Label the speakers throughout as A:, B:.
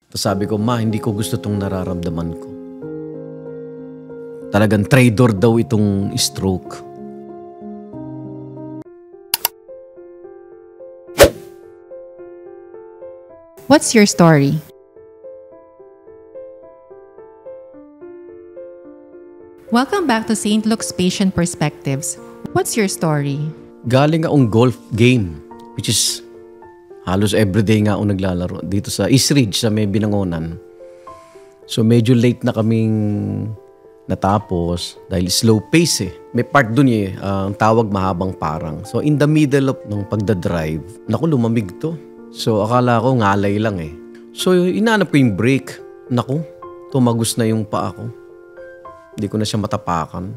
A: Tapos sabi ko, Ma, hindi ko gusto itong nararamdaman ko. Talagang traitor daw itong stroke.
B: What's your story? Welcome back to St. Luke's Patient Perspectives. What's your story?
A: Galing akong golf game, which is halos everyday nga akong naglalaro dito sa East Ridge sa may Binangonan. So medyo late na kaming natapos dahil slow pace eh. May part dun ang tawag mahabang parang. So in the middle of ng pagdadrive, naku, lumamig to. So akala ko ngalay lang eh. So inanap ko yung brake. Naku, tumagos na yung paa ko. Hindi ko na siya matapakan.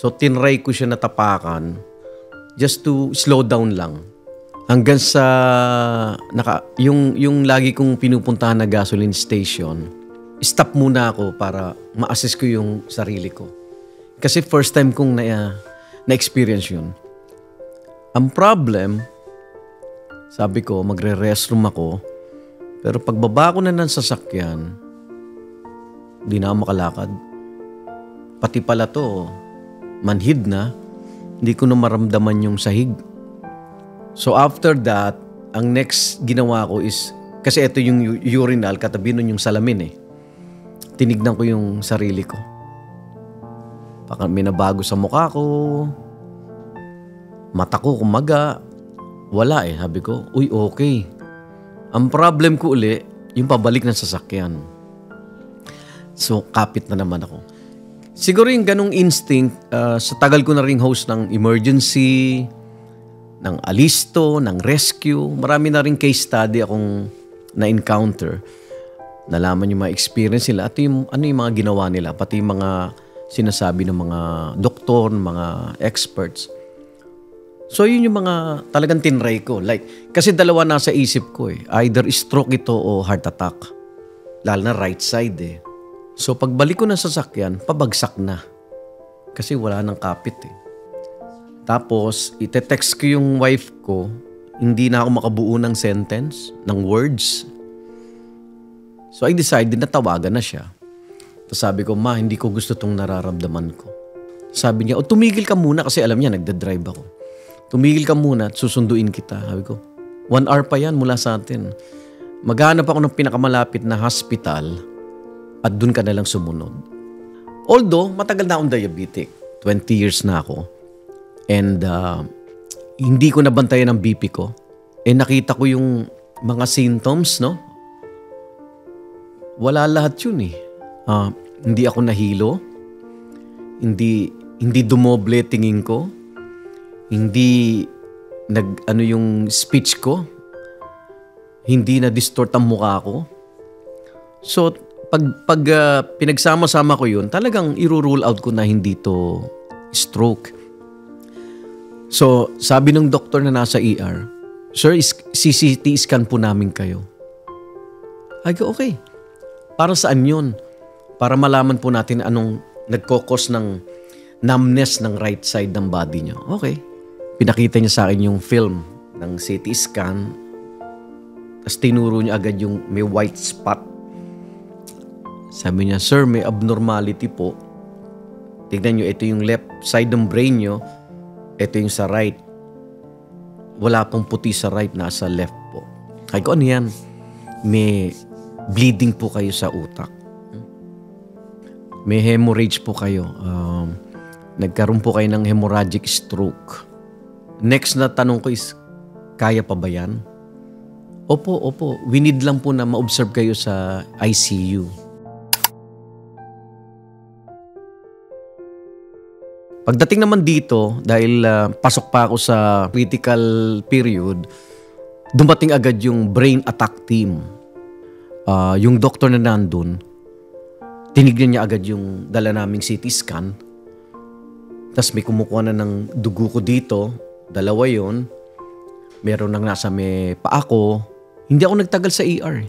A: So tinry ko siya natapakan just to slow down lang. Hanggang sa yung lagi kong pinupuntahan na gasoline station, stop muna ako para ma-assess ko yung sarili ko. Kasi first time kong na-experience yun. Ang problem, sabi ko, magre-restroom ako. Pero pagbaba ko na ng sasakyan, di na ako makalakad. Pati pala to, manhid na, hindi ko na maramdaman yung sahig. So after that, ang next ginawa ko is, kasi ito yung urinal, katabi nun yung salamin eh. Tinignan ko yung sarili ko. Baka may nabago sa mukha ko, mata ko kumaga, wala eh. Sabi ko, uy, okay. Ang problem ko uli, yung pabalik ng sasakyan. So kapit na naman ako. Siguro yung ganong instinct, sa tagal ko na ring host ng emergency, ng alisto, ng rescue. Marami na ring case study akong na-encounter. Nalaman yung mga experience nila at ano yung mga ginawa nila. Pati yung mga sinasabi ng mga doktor, mga experts. So yun yung mga talagang tinry ko. Like, kasi dalawa nasa isip ko eh. Either stroke ito o heart attack. Lalo na right side eh. So pagbalik ko ng sasakyan, pabagsak na. Kasi wala nang kapit eh. Tapos, ite-text ko yung wife ko, hindi na ako makabuo ng sentence, ng words. So I decided na tawagan na siya. Tapos sabi ko, Ma, hindi ko gusto itong nararamdaman ko. Sabi niya, tumigil ka muna kasi alam niya, nagdadrive ako. Tumigil ka muna at susunduin kita. Sabi ko, 1 hour pa yan mula sa atin. Maghanap ako ng pinakamalapit na hospital at dun ka na lang sumunod. Although, matagal na akong diabetic. 20 years na ako. And hindi ko nabantayan ang BP ko. Eh nakita ko yung mga symptoms, no? Wala lahat yun eh. Hindi ako nahilo. Hindi dumoble tingin ko. Hindi yung speech ko. Hindi na-distort ang mukha ko. So, pag pinagsama-sama ko yun, talagang i-rule out ko na hindi to stroke. So, sabi ng doktor na nasa ER, Sir, CCT scan po namin kayo. I go, okay. Para saan yun? Para malaman po natin anong nagkokos ng numbness ng right side ng body niyo. Okay. Pinakita niya sa akin yung film ng CT scan. Tapos tinuro niya agad yung may white spot. Sabi niya, Sir, may abnormality po. Tignan niyo, ito yung left side ng brain niyo. Ito yung sa right. Wala pong puti sa right, nasa left po. Kaya ko, ano yan? May bleeding po kayo sa utak. May hemorrhage po kayo. Nagkaroon po kayo ng hemorrhagic stroke. Next na tanong ko is, kaya pa ba yan? Opo. We need lang po na ma-observe kayo sa ICU. Pagdating naman dito, dahil pasok pa ako sa critical period, dumating agad yung brain attack team. Yung doktor na nandun, tinignan niya agad yung dala naming CT scan. Tapos may kumukuha na ng dugo ko dito, 2 yun. Meron nang nasa may paa ko. Hindi ako nagtagal sa ER.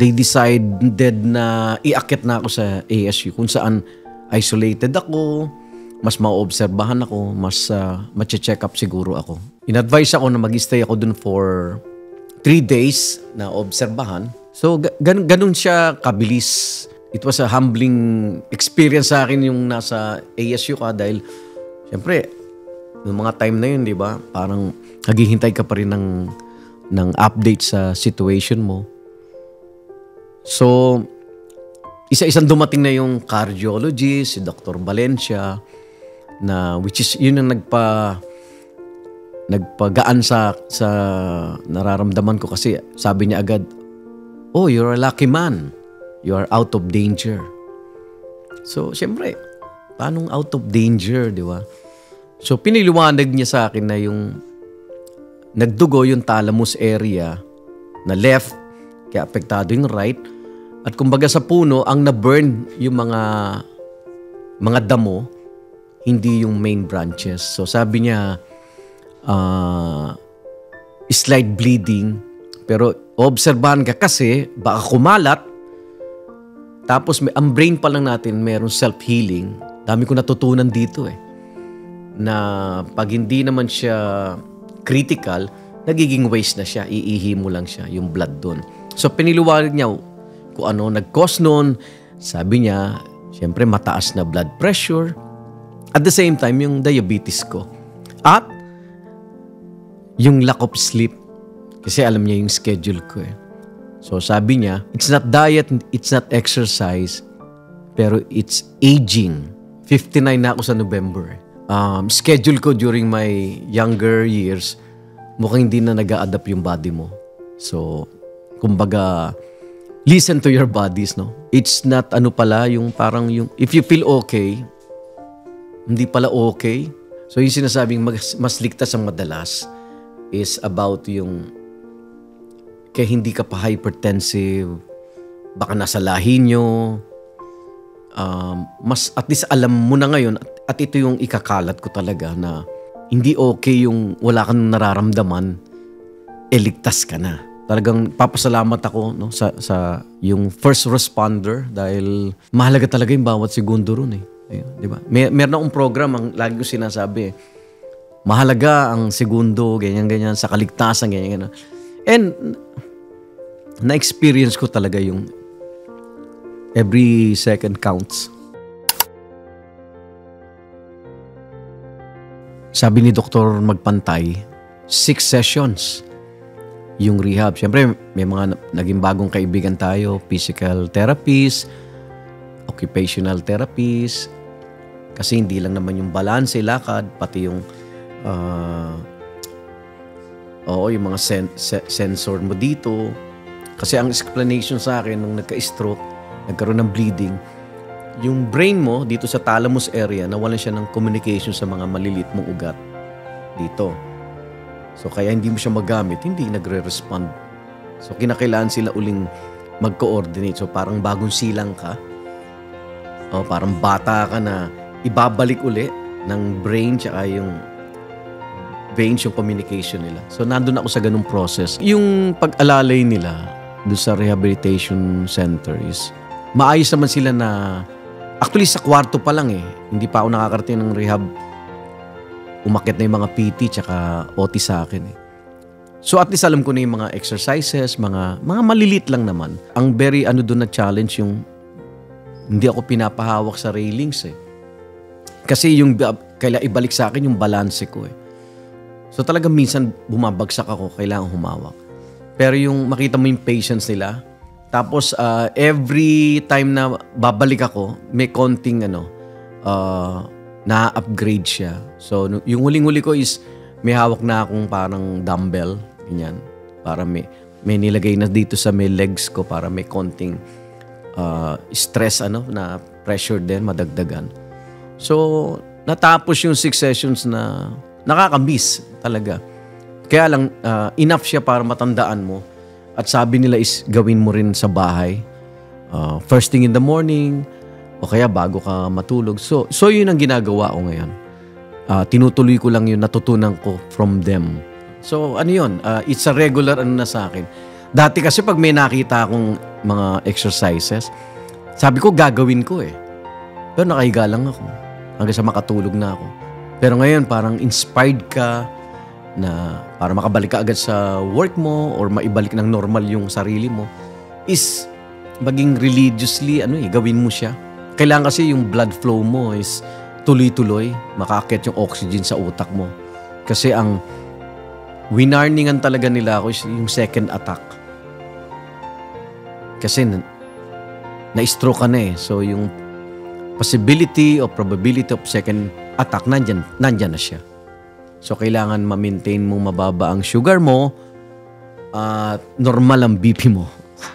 A: They decided na iakyat na ako sa ASU kung saan isolated ako, mas maobserbahan ako, mas mache-check up siguro ako. In-advise ako na mag-stay ako dun for 3 days na obserbahan. So, ganun siya kabilis. It was a humbling experience sa akin yung nasa ASU ka dahil, syempre, noong mga time na yun, di ba? Parang naghihintay ka pa rin ng update sa situation mo. So, isa-isang dumating na yung cardiologist, si Dr. Valencia, na which is yun ang nagpagaan sa nararamdaman ko kasi sabi niya agad, "Oh, you're a lucky man. You are out of danger." So, syempre, paanong out of danger, di ba? So, piniliwanag niya sa akin na yung nagdugo yung thalamus area na left, kaya apektado yung right. At kumbaga sa puno, ang na-burn yung mga damo, hindi yung main branches. So sabi niya, slight bleeding, pero obserbahan ka kasi baka kumalat. Tapos ang brain pa lang natin meron self-healing. Dami ko natutunan dito na pag hindi naman siya critical, nagiging waste na siya, iihi mo lang siya, yung blood doon. So piniliwanag niya kung ano nag-cause nun. Sabi niya, siyempre mataas na blood pressure. At the same time, yung diabetes ko. At yung lack of sleep. Kasi alam niya yung schedule ko So sabi niya, it's not diet, it's not exercise, pero it's aging. 59 na ako sa November. Schedule ko during my younger years, mukhang hindi na nag-a-adapt yung body mo. So, kumbaga, listen to your bodies, no? It's not yung parang yung, if you feel okay, hindi pala okay. So yung sinasabing mas ligtas ang madalas is about yung kaya hindi ka pa hypertensive, baka nasa lahi nyo, mas at least alam mo na ngayon at ito yung ikakalat ko talaga na hindi okay yung wala kang nararamdaman, ligtas ka na. Talagang papasalamat ako sa yung first responder dahil mahalaga talaga yung bawat segundo ron Ayun, di ba? Meron akong program ang lagi ko sinasabi. Mahalaga ang segundo, ganyan-ganyan, sa kaligtasan, ganyan-ganyan. And na-experience ko talaga yung every second counts. Sabi ni Dr. Magpantay, 6 sessions yung rehab. Siyempre, may mga naging bagong kaibigan tayo, physical therapist, occupational therapist, kasi hindi lang naman yung balance, lakad, pati yung yung mga sensor mo dito. Kasi ang explanation sa akin nung nagka-stroke, nagkaroon ng bleeding, yung brain mo dito sa thalamus area, nawalan siya ng communication sa mga maliliit mong ugat dito. So kaya hindi mo siya magamit, hindi nagre-respond. So kinakailangan sila uling mag-coordinate. So parang bagong silang ka. O parang bata ka na ibabalik uli ng brain tsaka yung veins yung communication nila. So nandun ako sa ganung process. Yung pag-alalay nila doon sa rehabilitation center is maayos naman sila na actually sa kwarto pa lang hindi pa ako nakakarating ng rehab. Umakyat na yung mga PT tsaka OT sa akin So at least alam ko na yung mga exercises, mga malilit lang naman. Ang very doon na challenge yung hindi ako pinapahawak sa railings Kasi yung kailangan ibalik sa akin yung balance ko So talagang minsan bumabagsak ako, kailangan humawak. Pero yung makita mo yung patience nila, tapos every time na babalik ako, may konting na-upgrade siya. So yung huling-huli ko is may hawak na akong parang dumbbell, ganyan. Para may nilagay na dito sa may legs ko para may konting stress na pressure din, madagdagan. So natapos yung 6 sessions na nakaka-miss talaga. Kaya lang, enough siya para matandaan mo. At sabi nila is gawin mo rin sa bahay. First thing in the morning, o kaya bago ka matulog. So yun ang ginagawa ko ngayon. Tinutuloy ko lang yung natutunan ko from them. So ano yun? It's a regular na sa akin. Dati kasi pag may nakita akong mga exercises, sabi ko gagawin ko Pero nakahiga lang ako. Hanggang sa makatulog na ako. Pero ngayon parang inspired ka na para makabalik ka agad sa work mo or maibalik ng normal yung sarili mo. is maging religiously, gawin mo siya. Kailangan kasi yung blood flow mo is tuloy-tuloy, makaakyat yung oxygen sa utak mo. Kasi ang winarningan talaga nila ako is yung second attack. Kasi na-stroke ka na eh. So yung possibility or probability of second attack, nandyan na siya. So kailangan ma-maintain mo mababa ang sugar mo at normal ang BP mo.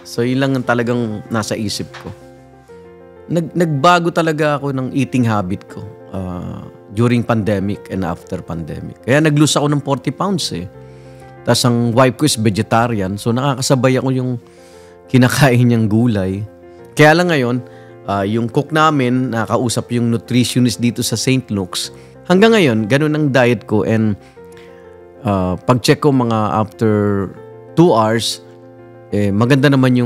A: So yun lang ang talagang nasa isip ko. Nagbago talaga ako ng eating habit ko during pandemic and after pandemic. Kaya nag-lose ako ng 40 pounds eh. Tapos ang wife ko is vegetarian, so nakakasabay ako yung kinakain niyang gulay. Kaya lang ngayon, yung cook namin, nakausap yung nutritionist dito sa St. Luke's. Hanggang ngayon, ganun ang diet ko, and pag-check ko mga after 2 hours, maganda naman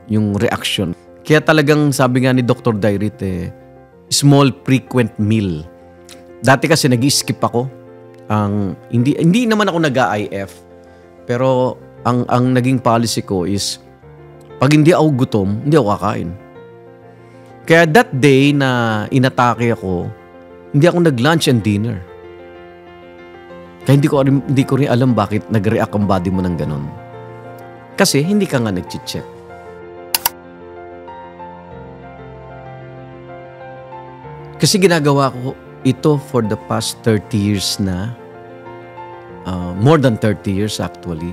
A: yung reaction. Kaya talagang sabi nga ni Dr. Dairit, small frequent meal. Dati kasi nag-skip ako. Hindi naman ako nag-IF. Pero ang naging policy ko is pag hindi ako gutom, hindi ako kakain. Kaya that day na inatake ako, hindi ako nag-lunch and dinner. Kaya hindi ko rin alam bakit nag-react ang body mo ng ganun. Kasi hindi ka nga nag-check. Kasi ginagawa ko ito for the past 30 years na. More than 30 years actually.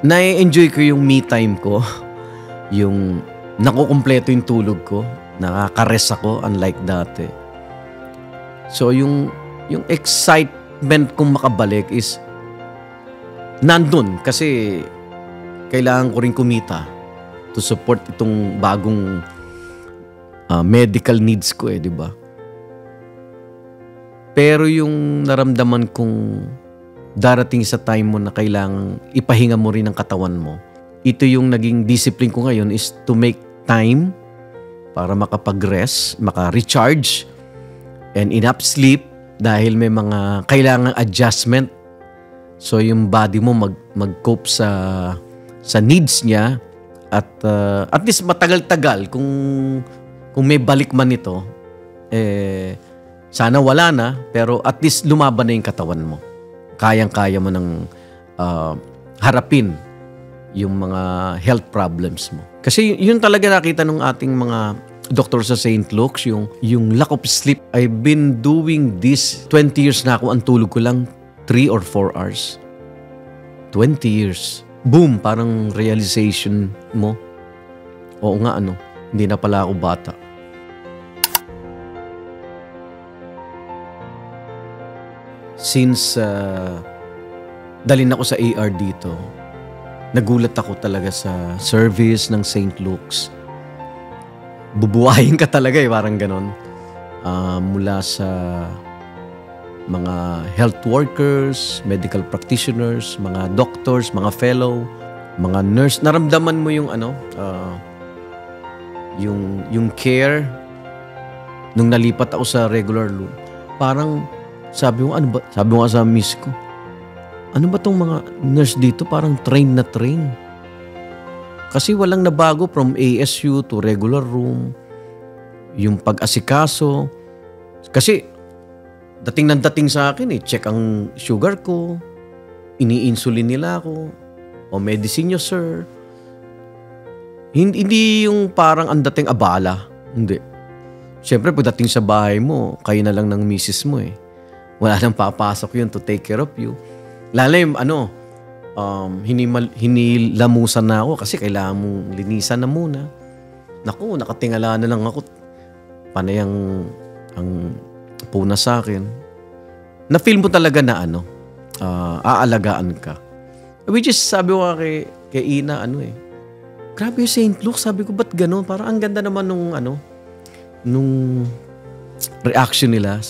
A: Na-enjoy ko yung me time ko. Yung nakukumpleto yung tulog ko. Nakaka-rest ako unlike dati. So yung excitement kong makabalik is nandun kasi kailangan ko rin kumita to support itong bagong medical needs ko di ba? Pero yung naramdaman kong darating sa time mo na kailangang ipahinga mo rin ang katawan mo, ito yung naging discipline ko ngayon is to make time para makapag-rest, maka-recharge, and enough sleep dahil may mga kailangang adjustment. So yung body mo mag-cope sa needs niya at least matagal-tagal kung may balik man ito, sana wala na, pero at least lumaban na yung katawan mo. Kayang-kaya mo ng harapin yung mga health problems mo. Kasi yun talaga nakita ng ating mga doktor sa St. Luke's, yung lack of sleep. I've been doing this 20 years na ako. Ang tulog ko lang 3 or 4 hours. 20 years. Boom! Parang realization mo. Oo nga, hindi na pala ako bata. Since dalhin ako sa ER dito, nagulat ako talaga sa service ng St. Luke's. Bubuhayin ka talaga parang ganon. Mula sa mga health workers, medical practitioners, mga doctors, mga fellow, mga nurse. Naramdaman mo yung yung care nung nalipat ako sa regular room. Parang sabi mo sa miss ko, ano ba tong mga nurse dito? Parang train na train. Kasi walang nabago from ASU to regular room. Yung pag-asikaso. Kasi dating sa akin check ang sugar ko, ini-insulin nila ako, o medicine nyo sir. Hindi yung parang ang dating abala. Hindi. Siyempre pagdating sa bahay mo, kayo na lang ng misis mo Wala nang papasok yun to take care of you. Lalo yung hinilamusan na ako kasi kailangan mong linisan na muna. Naku, nakatingala na lang ako. Panay ang puna sa akin. Na-feel mo talaga na aalagaan ka. Which is, sabi ko kay Ina, grabe yung St. Luke's. Sabi ko, ba't gano'n? Parang ang ganda naman nung reaction nila.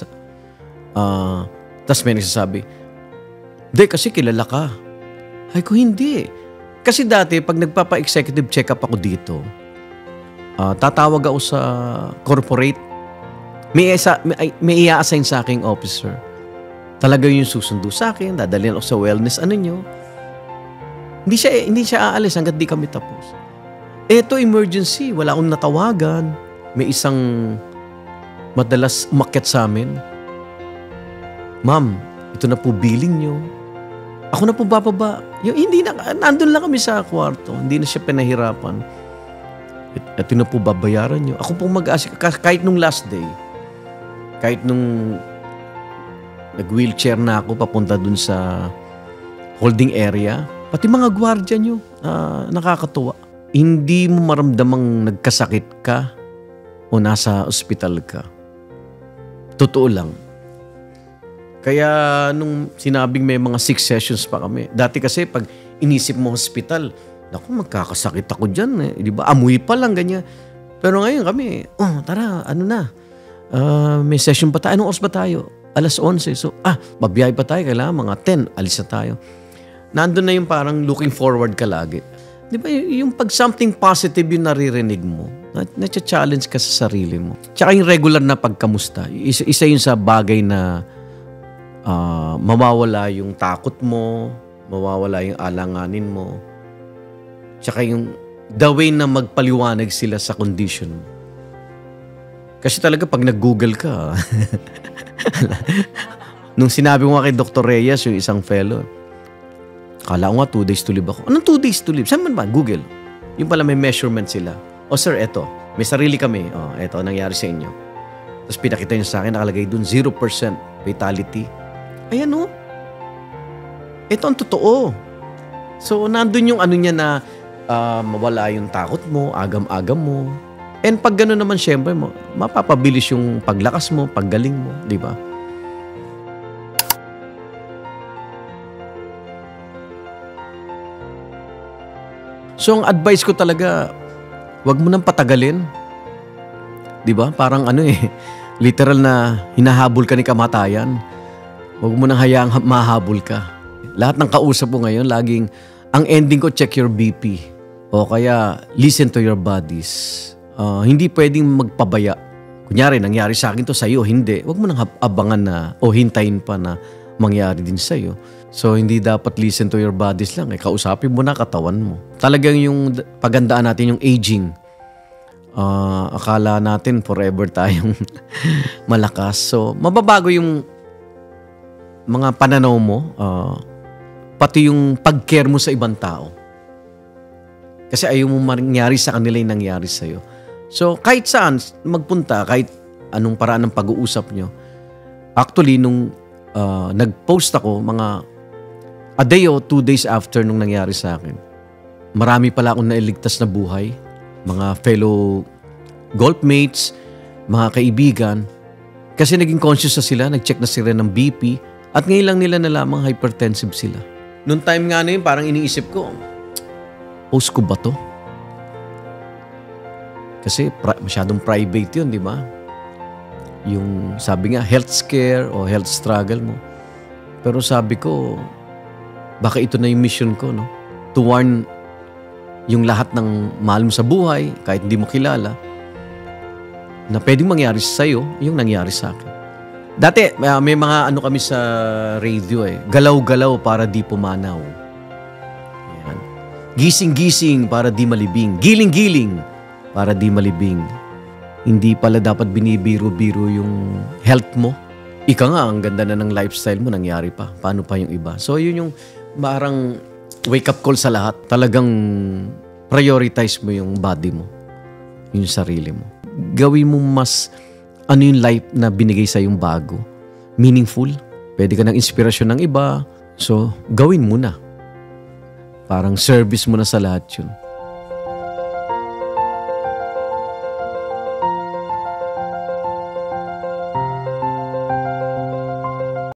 A: Tas may nagsasabi, hindi, kasi kilala ka. Ay ko, hindi. Kasi dati, pag nagpapa-executive check-up ako dito, tatawag ako sa corporate, may i-assign sa aking officer. Talaga yung susundo sa akin, dadalhin ako sa wellness, nyo. Hindi siya aalis hangga't di kami tapos. Eto, emergency. Wala akong natawagan. May isang madalas umakyat sa amin. Ma'am, ito na po billing nyo. Ako na po bababa. Nandun lang kami sa kwarto. Hindi na siya pinahirapan. Ito na po babayaran nyo. Ako pong kahit nung last day, kahit nung nag-wheelchair na ako papunta dun sa holding area, pati mga gwardiya nyo, nakakatuwa. Hindi mo maramdamang nagkasakit ka o nasa ospital ka. Totoo lang. Kaya nung sinabing may mga 6 sessions pa kami, dati kasi pag inisip mo hospital, naku, magkakasakit ako dyan. Di ba? Amoy pa lang, ganyan. Pero ngayon kami, tara, may session pa tayo. Anong oras ba tayo? 11:00. So, babiyay pa tayo. Kailangan mga 10, alis na tayo. Nandun na yung parang looking forward ka lagi. Di ba? Yung pag something positive yung naririnig mo, na-challenge ka sa sarili mo. Tsaka yung regular na pagkamusta. Isa yun sa bagay na mawawala yung takot mo, mawawala yung alanganin mo. Tsaka yung the way na magpaliwanag sila sa condition mo. Kasi talaga pag nag-google ka, nung sinabi ko nga kay Dr. Reyes, yung isang fellow, akala ko nga 2 days to live ako. Anong 2 days to live? Saan man ba? Google. Yung pala may measurement sila. Sir, eto. May sarili kami. Eto, nangyari sa inyo. Tapos pinakita niya sa akin, nakalagay dun, 0% fatality. Ayan o. Ito ang totoo. So, nandun yung ano niya na mawala yung takot mo, agam-agam mo. And pag gano'n naman, syempre, mapapabilis yung paglakas mo, paggaling mo, di ba? So, ang advice ko talaga, wag mo nang patagalin. Di ba? Parang literal na hinahabol ka ni kamatayan. Wag mo nang hayaang mahabol ka. Lahat ng kausap mo ngayon, laging, ang ending ko, check your BP. O kaya, listen to your bodies. Hindi pwedeng magpabaya. Kunyari, nangyari sa akin to sa'yo, hindi. Wag mo nang abangan na, o hintayin pa na mangyari din sa'yo. So, hindi dapat listen to your bodies lang. Kausapin mo na katawan mo. Talagang yung pagandaan natin, yung aging. Akala natin forever tayong malakas. So, mababago yung mga pananaw mo, pati yung pag-care mo sa ibang tao. Kasi ayaw mo mangyari sa kanila yung nangyari sa'yo. So, kahit saan magpunta, kahit anong paraan ng pag-uusap nyo, actually, nung nag-post ako, mga a day o 2 days after nung nangyari sa akin, marami pala akong nailigtas na buhay, mga fellow golfmates, mga kaibigan, kasi naging conscious na sila, nag-check na sila ng BP, at ngayon lang nila nalamang hypertensive sila. Noong time nga na yun, parang iniisip ko, post ko ba to? Kasi masyadong private yun, di ba? Yung sabi nga, health scare o health struggle mo. Pero sabi ko, baka ito na yung mission ko, no? To warn yung lahat ng mahal mo sa buhay, kahit hindi mo kilala, na pwedeng mangyari sa'yo, yung nangyari sa akin. Dati, may mga kami sa radio galaw-galaw para di pumanaw. Ayan. Gising-gising para di malibing. Giling-giling para di malibing. Hindi pala dapat binibiro-biro yung health mo. Ika nga, ang ganda na ng lifestyle mo, nangyari pa. Paano pa yung iba? So, yun yung parang wake-up call sa lahat. Talagang prioritize mo yung body mo. Yung sarili mo. Gawin mo mas yung life na binigay sa yung bago. Meaningful. Pwede ka ng inspirasyon ng iba. So, gawin mo na. Parang service mo na sa lahat yun.